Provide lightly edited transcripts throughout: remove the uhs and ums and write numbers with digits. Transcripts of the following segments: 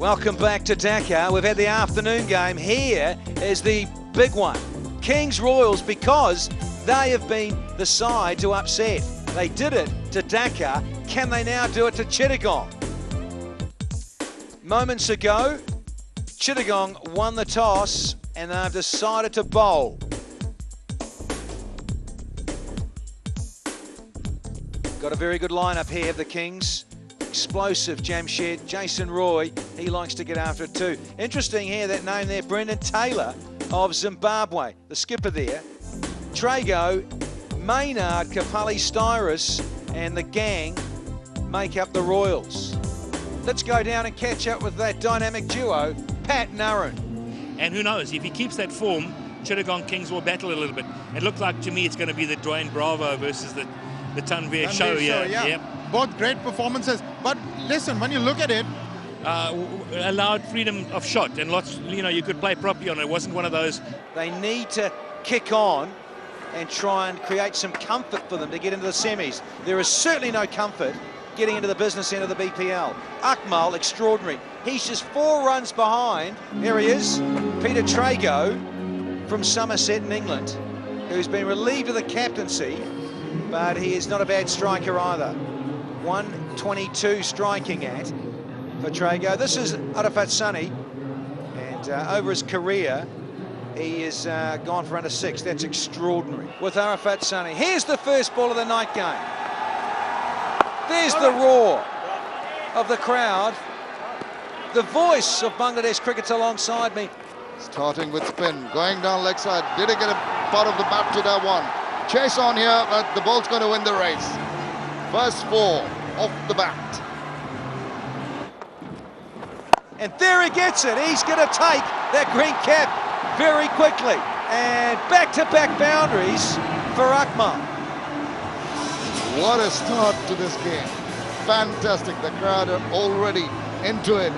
Welcome back to Dhaka. We've had the afternoon game. Here is the big one. Kings Royals, because they have been the side to upset. They did it to Dhaka. Can they now do it to Chittagong? Moments ago, Chittagong won the toss and they've decided to bowl. Got a very good lineup here of the Kings. Explosive Jamshed, Jason Roy, he likes to get after it too. Interesting here, that name there, Brendan Taylor of Zimbabwe, the skipper there. Tejgaon, Maynard, Kapali Styrus and the gang make up the Royals. Let's go down and catch up with that dynamic duo, Pat and Aaron. And who knows, if he keeps that form, Chittagong Kings will battle a little bit. It looked like to me it's going to be the Dwayne Bravo versus the Tanveer show here. Yeah. Yep. Both great performances, but listen, when you look at it, allowed freedom of shot and lots, you could play properly on it. It wasn't one of those. They need to kick on and try and create some comfort for them to get into the semis. There is certainly no comfort getting into the business end of the BPL. Ahmed, extraordinary. He's just 4 runs behind. There he is, Peter Tejgaon from Somerset in England, who's been relieved of the captaincy, but he is not a bad striker either. 122 striking at for Tejgaon. This is Arafat Sunny, and over his career, he has gone for under 6. That's extraordinary. With Arafat Sunny. Here's the first ball of the night game. There's the roar of the crowd. The voice of Bangladesh cricket's alongside me. Starting with spin, going down leg side. Did he get a part of the bat to that one? Chase on here, but the ball's going to win the race. First 4 off the bat. And there he gets it. He's going to take that green cap very quickly. And back-to-back boundaries for Ahmed. What a start to this game. Fantastic. The crowd are already into it.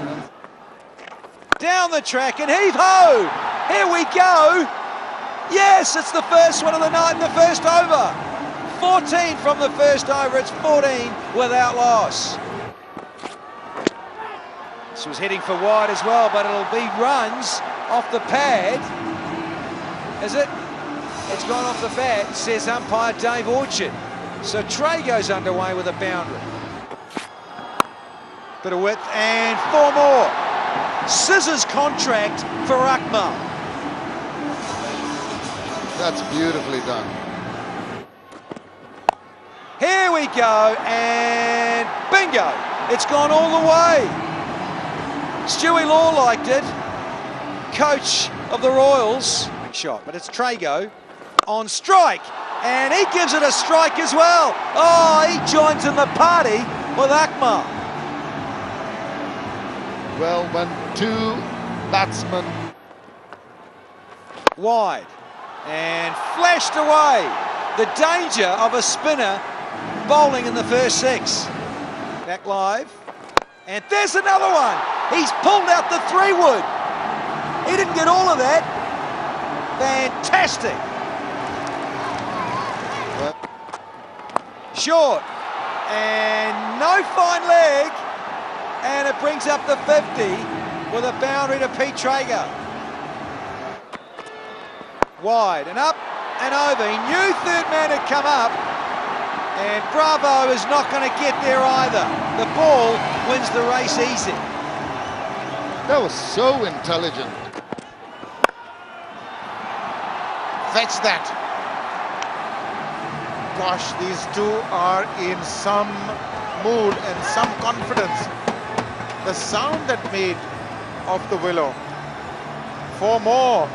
Down the track and heave-ho! Here we go! Yes, it's the first one of the night in the first over. 14 from the first over, it's 14 without loss. This was heading for wide as well, but it'll be runs off the pad. Is it? It's gone off the bat, says umpire Dave Orchard. So Trey goes underway with a boundary. Bit of width and 4 more. Scissors contract for Ahmed. That's beautifully done. Here we go, and bingo! It's gone all the way. Stewie Law liked it. Coach of the Royals. Shot, but it's Tejgaon on strike, and he gives it a strike as well. Oh, he joins in the party with Ahmed. Well, when 2 batsmen Wide and flashed away. The danger of a spinner bowling in the first 6. Back live, and there's another one. He's pulled out the 3-wood. He didn't get all of that. Fantastic. Short, and no fine leg, and it brings up the 50 with a boundary to Pete Tejgaon. Wide and up and over. He knew third man had come up, and Bravo is not going to get there either. The ball wins the race easy. That was so intelligent. fetch that. Gosh, these two are in some mood and some confidence. The sound that made of the willow. 4 more.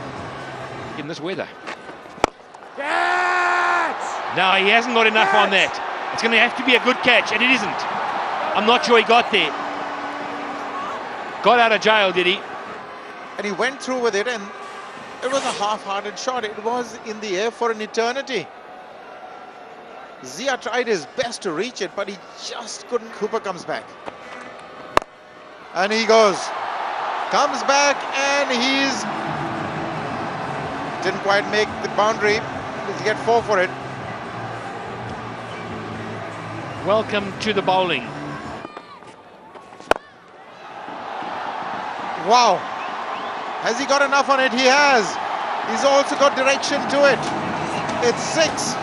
In this weather. Catch! No, he hasn't got enough on that. It's going to have to be a good catch, and it isn't. I'm not sure he got there. Got out of jail, did he? And he went through with it, and it was a half-hearted shot. It was in the air for an eternity. Zia tried his best to reach it, but he just couldn't. Cooper comes back. And he goes. Comes back, and he's... didn't quite make the boundary. He'll get 4 for it. Welcome to the bowling. Wow. Has he got enough on it? He has. He's also got direction to it. It's 6.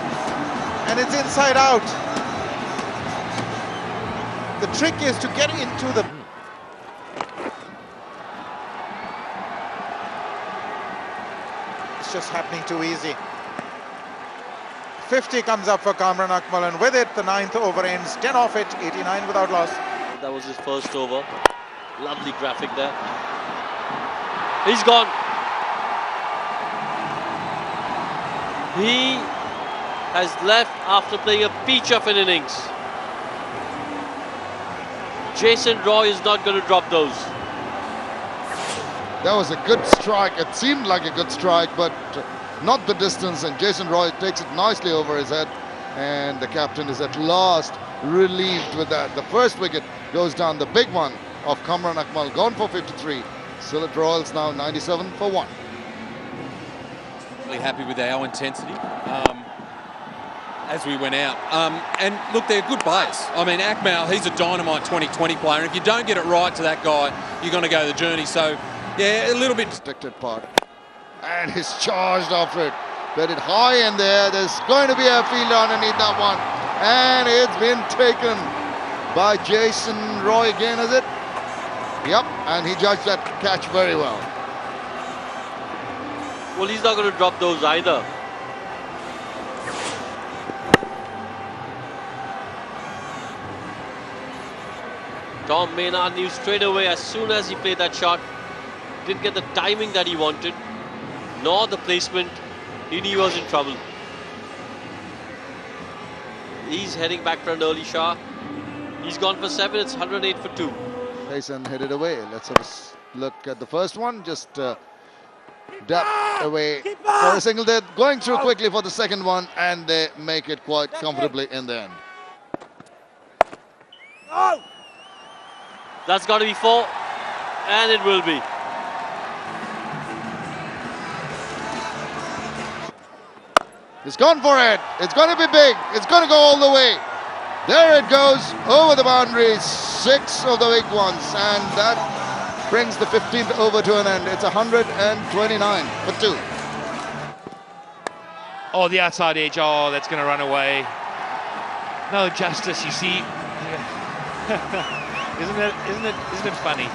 And it's inside out. The trick is to get into the... It's just happening too easy. 50 comes up for Kamran Akmal, and with it, the 9th over ends. 10 off it, 89 without loss. That was his first over. Lovely graphic there. He's gone. He has left after playing a peach of an innings. Jason Roy is not going to drop those. That was a good strike. It seemed like a good strike, but not the distance. And Jason Roy takes it nicely over his head. And the captain is at last relieved with that. The first wicket goes down, the big one of Kamran Akmal, gone for 53. Sylhet Royals now 97 for 1. Really happy with our intensity as we went out. And look, they're good players. I mean, Akmal, he's a dynamite 2020 player. And if you don't get it right to that guy, you're going to go the journey. So, yeah, a little bit... Protected part. And he's charged after it. Bet it high in there. There's going to be a field underneath that one. And it's been taken by Jason Roy again, is it? Yep, and he judged that catch very well. Well, he's not going to drop those either. Tom Maynard knew straight away as soon as he played that shot. Didn't get the timing that he wanted, nor the placement. He knew he was in trouble. He's heading back for an early shot. He's gone for 7. It's 108 for 2. Tyson headed away. Let's have a look at the first one. Just dapped away for a single. They're going through quickly for the second one, and they make it quite comfortably in the end. That's got to be 4, and it will be. It's gone for it. It's going to be big. It's going to go all the way. There it goes over the boundary. 6 of the big ones, and that brings the 15th over to an end. It's 129 for 2. Oh, the outside edge. Oh, that's going to run away. No justice, you see. Isn't it funny?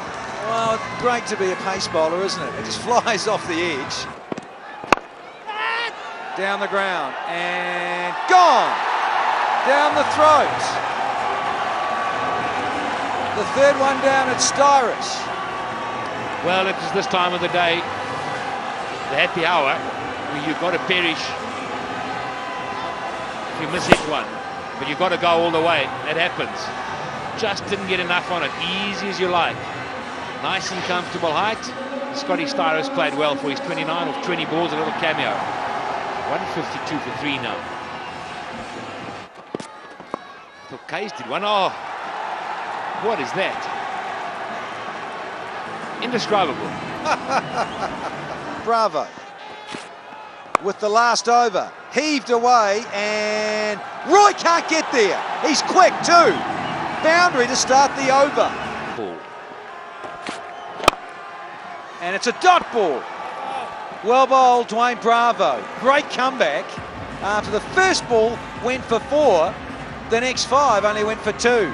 Well, it's great to be a pace bowler, isn't it? It just flies off the edge. Down the ground and gone. Down the throat. The third one down at Styris. Well, it was this time of the day, the happy hour, where you've got to perish if you miss hit one. But you've got to go all the way. That happens. Just didn't get enough on it. Easy as you like. Nice and comfortable height. Scotty Styris played well for his 29 of 20 balls, a little cameo. 152 for 3 now. I thought Kays did one. Oh, what is that? Indescribable. Bravo. With the last over. Heaved away, and Roy can't get there. He's quick too. Boundary to start the over. Ball. And it's a dot ball. Well bowled, Dwayne Bravo. Great comeback. After the first ball went for 4, the next 5 only went for 2.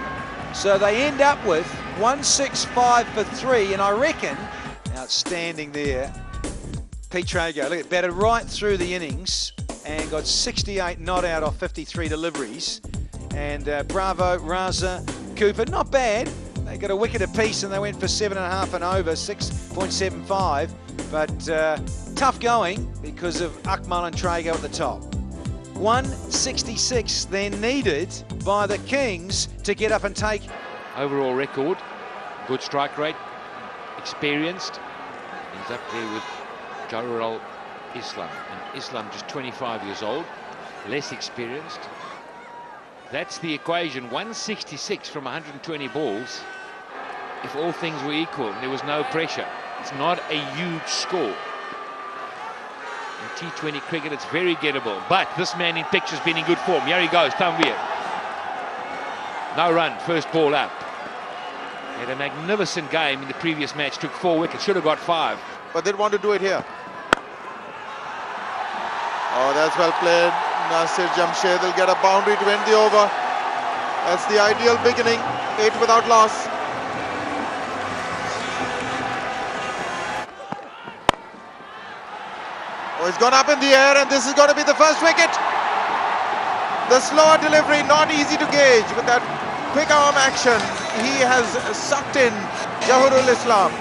So they end up with 165 for 3, and I reckon, outstanding there. Pete Tejgaon, look at batted right through the innings and got 68 not out off 53 deliveries. And Bravo, Raza, Cooper, not bad. They got a wicket apiece and they went for 7.5 and over, 6.75. But tough going because of Akmal and Tejgaon at the top. 166 then needed by the Kings to get up and take. Overall record, good strike rate, experienced. He's up there with Jarul Islam. And Islam just 25 years old, less experienced. That's the equation, 166 from 120 balls. If all things were equal, there was no pressure. It's not a huge score. In T20 cricket, it's very gettable. But this man in picture's been in good form. Here he goes, Tanvir. No run, first ball up. Had a magnificent game in the previous match, took 4 wickets, should have got 5. But they want to do it here. Oh, that's well played. Nasir Jamshed will get a boundary to end the over. That's the ideal beginning. 8 without loss. Oh, it's gone up in the air, and this is going to be the first wicket. The slower delivery, not easy to gauge, with that quick arm action. He has sucked in Jahurul Islam.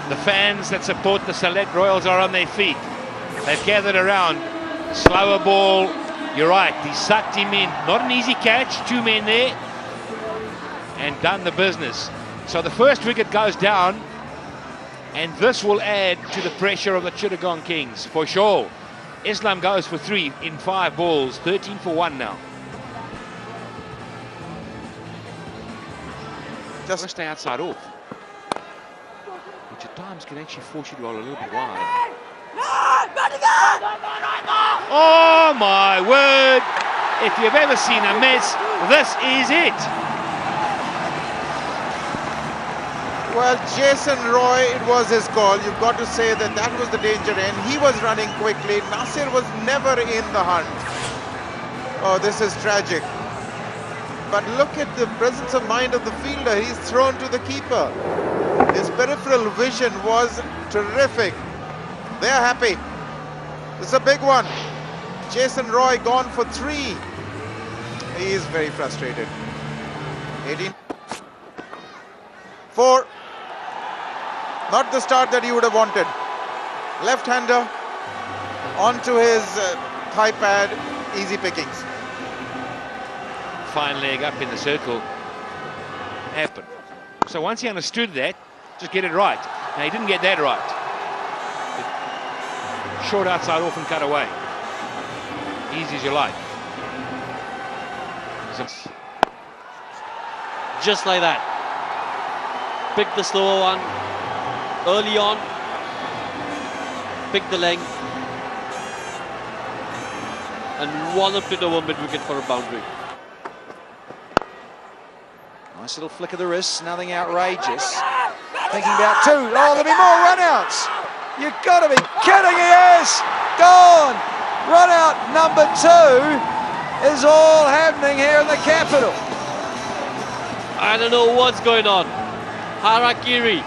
The fans that support the Sylhet Royals are on their feet. They've gathered around. Slower ball. You're right, he sucked him in. Not an easy catch, 2 men there. And done the business. So the first wicket goes down. And this will add to the pressure of the Chittagong Kings, for sure. Islam goes for 3 in 5 balls. 13 for 1 now. Just stay outside off, which at times can actually force you to roll a little bit wide. Oh my word! If you've ever seen a mess, this is it. Well, Jason Roy, it was his call. You've got to say that that was the danger end. He was running quickly. Nasir was never in the hunt. Oh, this is tragic. But look at the presence of mind of the fielder. He's thrown to the keeper. His peripheral vision was terrific. They're happy. This is a big one. Jason Roy gone for 3. He is very frustrated. 18. 4. Not the start that he would have wanted. Left-hander onto his thigh pad. Easy pickings. Fine leg up in the circle. Happen. So once he understood that, just get it right. Now he didn't get that right. Short outside off and cut away. Easy as you like. Just like that. Pick the slower one early on. Pick the length. And walloped it over mid-wicket for a boundary. Nice little flick of the wrist, nothing outrageous. Thinking about 2. Oh, there'll be more run-outs. You've got to be kidding, he is! Gone! Run-out number 2 is all happening here in the capital. I don't know what's going on. Harakiri.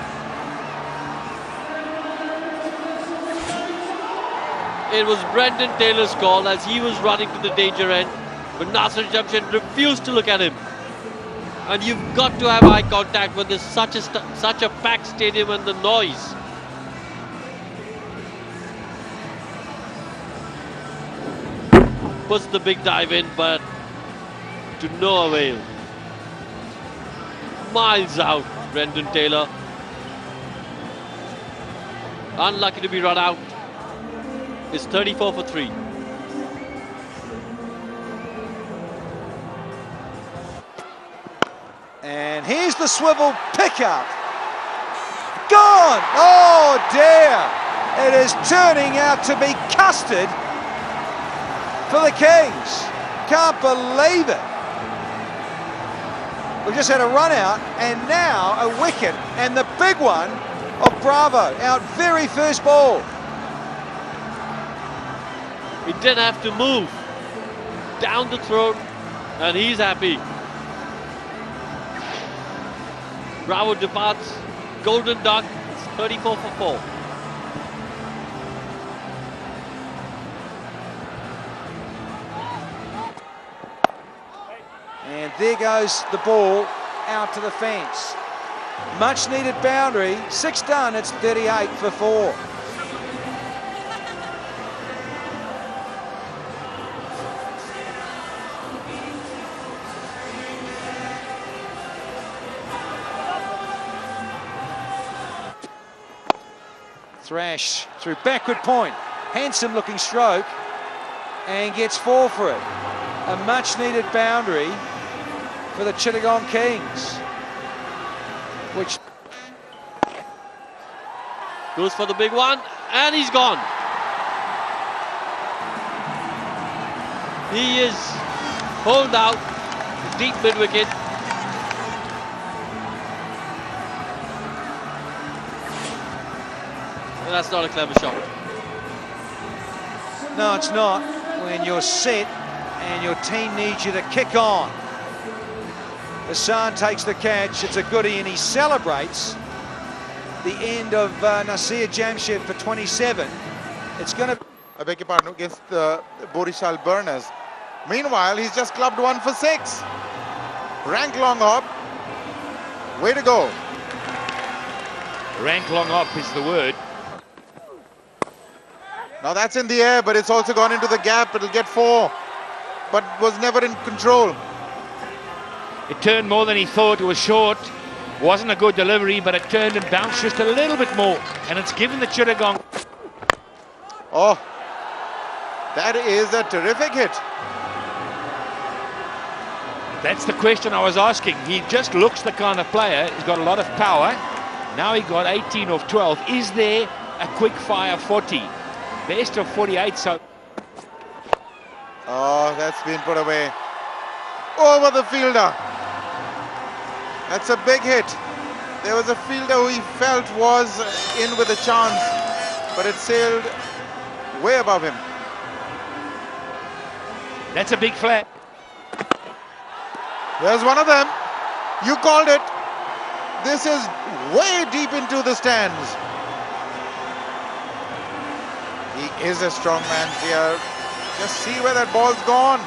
It was Brendan Taylor's call as he was running to the danger end, but Nasir Jamshed refused to look at him. And you've got to have eye contact when there's such a packed stadium and the noise. Puts the big dive in, but to no avail. Miles out, Brendan Taylor. Unlucky to be run out. It's 34 for 3. And here's the swivel pickup. Gone! Oh dear! It is turning out to be custard for the Kings. Can't believe it. We've just had a run out and now a wicket, and the big one of Bravo, our very first ball. He didn't have to move. Down the throat, and he's happy. Bravo departs. Golden duck. It's 34 for 4. And there goes the ball out to the fence. Much needed boundary. 6 done. It's 38 for 4. Thrash through backward point. Handsome looking stroke and gets 4 for it. A much needed boundary for the Chittagong Kings, which goes for the big one, and he's gone. He is holed out, deep mid-wicket. That's not a clever shot. No, it's not. When you're set and your team needs you to kick on. Hassan takes the catch. It's a goodie, and he celebrates the end of Nasir Jamshed for 27. It's going to... I beg your pardon, against the Borishal Burners. Meanwhile, he's just clubbed 1 for 6. Rank long hop. Way to go. Rank long hop is the word. Now that's in the air, but it's also gone into the gap. It'll get 4, but was never in control. It turned more than he thought. It was short. Wasn't a good delivery, but it turned and bounced just a little bit more. And it's given the Chittagong... Oh, that is a terrific hit. That's the question I was asking. He just looks the kind of player. He's got a lot of power. Now he got 18 of 12. Is there a quick fire 40? Best of 48, so... Oh, that's been put away. Over the fielder. That's a big hit. There was a fielder who he felt was in with a chance, but it sailed way above him. That's a big flag. There's one of them. You called it. This is way deep into the stands. He is a strong man here. Just see where that ball's gone.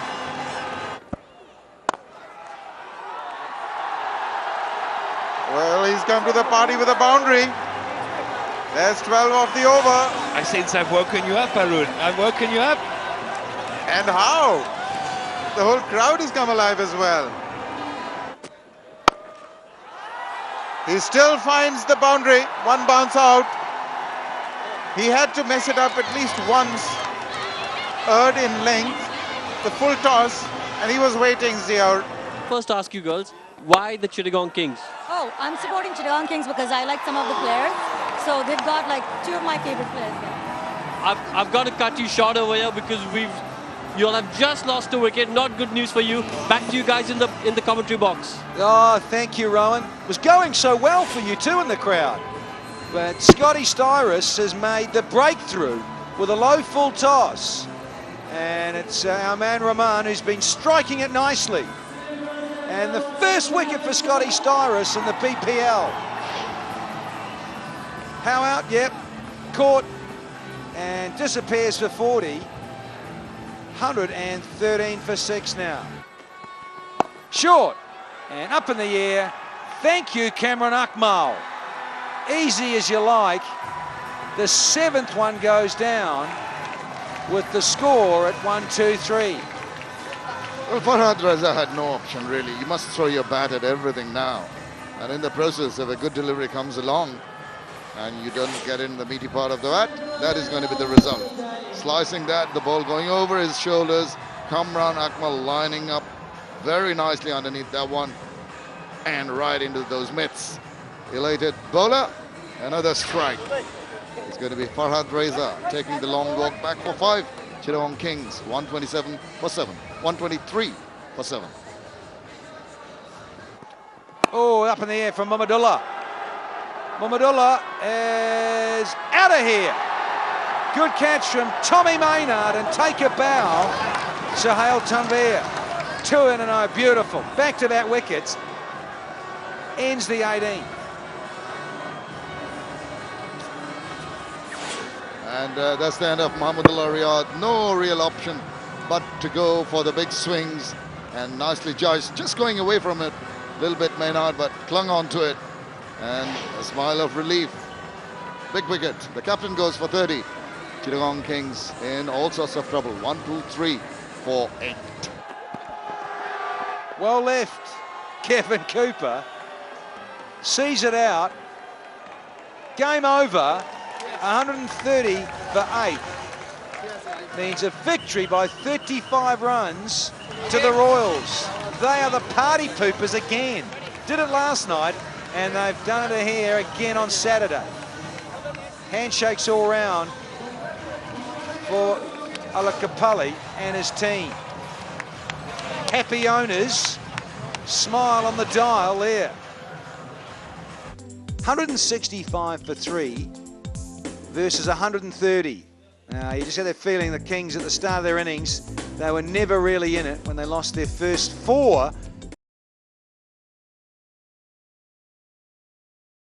Well, he's come to the party with a boundary. There's 12 off the over. I sense I've woken you up, Arun. I've woken you up. And how? The whole crowd has come alive as well. He still finds the boundary. 1 bounce out. He had to mess it up at least once. Erred in length. The full toss. And he was waiting, Ziaur. First ask you girls, why the Chittagong Kings? Oh, I'm supporting Chittagong Kings because I like some of the players. So they've got like 2 of my favorite players there. I've got to cut you short over here because you'll have just lost a wicket. Not good news for you. Back to you guys in the commentary box. Oh, thank you, Rowan. It was going so well for you too in the crowd. But Scotty Styrus has made the breakthrough with a low full toss. And it's our man Rahman who's been striking it nicely. And the first wicket for Scotty Styrus in the BPL. How out? Yep. Caught and disappears for 40. 113 for 6 now. Short and up in the air. Thank you, Cameron Akmal. Easy as you like. The 7th one goes down with the score at 1-2-3. Well, Farhad Raza had no option really. You must throw your bat at everything now. And in the process, if a good delivery comes along and you don't get in the meaty part of the bat, that is going to be the result. Slicing that, the ball going over his shoulders. Kamran Akmal lining up very nicely underneath that one and right into those mitts. Elated bowler, another strike. It's going to be Farhad Reza taking the long walk back for 5. Chittagong Kings 127 for 7. 123 for 7. Oh, up in the air from Muhammadullah. Muhammadullah is out of here. Good catch from Tommy Maynard and take a bow. Sohail Tanvir. 2 in a no. Beautiful. Back-to-back wickets. Ends the 18. And that's the end of Muhammadullah Riyad. No real option but to go for the big swings, and nicely judged. Just going away from it a little bit, Maynard, but clung on to it. And a smile of relief. Big wicket. The captain goes for 30. Chittagong Kings in all sorts of trouble. 1, 2, 3, 4, 8. Well left. Kevin Cooper sees it out. Game over. 130 for 8. Means a victory by 35 runs to the Royals. They are the party poopers again. Did it last night, and they've done it here again on Saturday. Handshakes all round for Alakapalli and his team. Happy owners smile on the dial there. 165 for 3. versus 130. You just had that feeling the Kings at the start of their innings, they were never really in it when they lost their first 4